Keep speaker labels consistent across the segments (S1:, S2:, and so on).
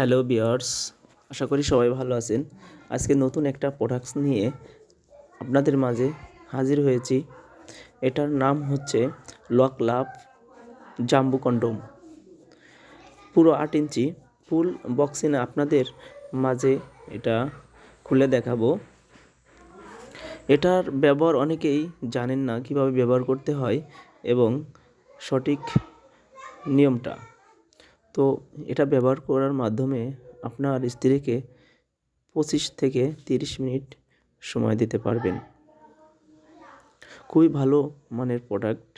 S1: Hello viewers, আশা করি সবাই ভালো আছেন। আজকে নতুন একটা প্রোডাক্টস নিয়ে আপনাদের মাঝে হাজির হয়েছি। এটার নাম হচ্ছে লক লাভ জাম্বু কন্ডোম। পুরো 8 ইঞ্চি ফুল বক্সিনে আপনাদের মাঝে এটা খুলে দেখাবো। এটার ব্যবহার অনেকেই জানেন না কিভাবে ব্যবহার করতে হয় এবং সঠিক নিয়মটা। তো এটা ব্যবহার করার মাধ্যমে আপনার স্ত্রীকে 25 থেকে 30 মিনিট সময় দিতে পারবেন। খুবই ভালো মানের প্রোডাক্ট।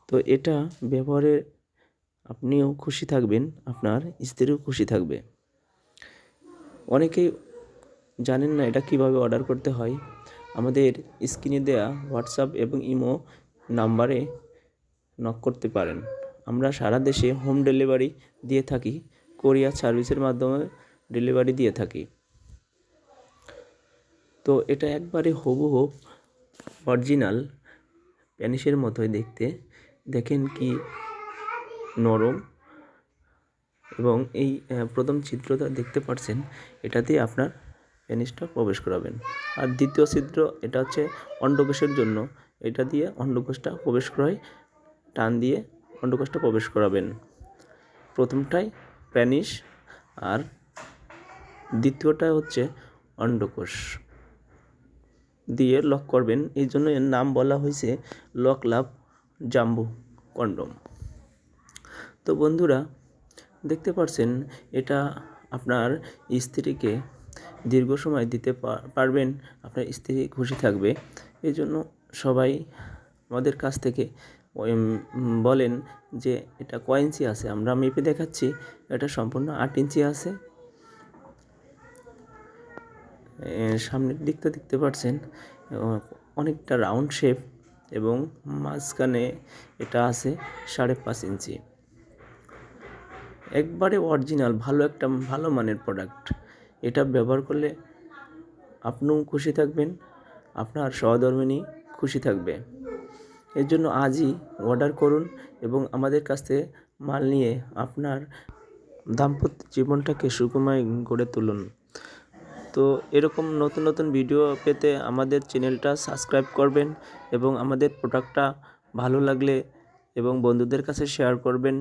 S1: তো এটা ব্যবহারে আপনিও খুশি থাকবেন, আপনার স্ত্রীও খুশি থাকবে। অনেকেই জানেন না এটা কিভাবে অর্ডার করতে হয়। আমাদের স্ক্রিনে দেয়া হোয়াটসঅ্যাপ এবং ইমো নাম্বারে নক করতে পারেন। আমরা সারা দেশে হোম ডেলিভারি দিয়ে থাকি, কোরিয়ার সার্ভিসের মাধ্যমে ডেলিভারি দিয়ে থাকি। তো এটা একবারে হুবহু অরিজিনাল প্যানিসের মতোই দেখতে। দেখেন কি নরম, এবং এই প্রথম ছিদ্রটা দেখতে পাচ্ছেন, এটা দিয়ে আপনার প্যানিসটা প্রবেশ করাবেন। আর দ্বিতীয় ছিদ্র এটা হচ্ছে অন্ডকোষের জন্য, এটা দিয়ে অন্ডকোষটা প্রবেশ করায় টান দিয়ে অন্ডকোষটা প্রবেশ করাবেন। প্রথমটাই প্যানিস আর দ্বিতীয়টা হচ্ছে অন্ডকোষ দিয়ে লক করবেন। এই জন্য এর নাম বলা হয়েছে লক লাভ জাম্বু কন্ডোম। তো বন্ধুরা, দেখতে পাচ্ছেন এটা আপনার স্ত্রীকে দীর্ঘ সময় দিতে পারবেন, আপনার স্ত্রী খুশি থাকবে। এই জন্য সবাই আমাদের কাছ থেকে বলেন যে এটা কয় ইঞ্চি আছে। আমরা মেপে দেখাচ্ছি, এটা সম্পূর্ণ 8 ইঞ্চি আছে। সামনের দিকটা দেখতে পাচ্ছেন অনেকটা রাউন্ড শেপ, এবং মাঝখানে এটা আছে 5.5 ইঞ্চি। একবারে অরিজিনাল ভালো মানের প্রোডাক্ট। এটা ব্যবহার করলে আপনিও খুশি থাকবেন, আপনার সহধর্মিণী খুশি থাকবে। এর জন্য আজই অর্ডার করুন এবং আমাদের কাছ থেকে মাল নিয়ে আপনার দাম্পত্য জীবনটাকে সুখময় গড়ে তুলুন। তো এরকম নতুন নতুন ভিডিও পেতে আমাদের চ্যানেলটা সাবস্ক্রাইব করবেন, এবং আমাদের প্রোডাক্টটা ভালো লাগলে এবং বন্ধুদের কাছে শেয়ার করবেন।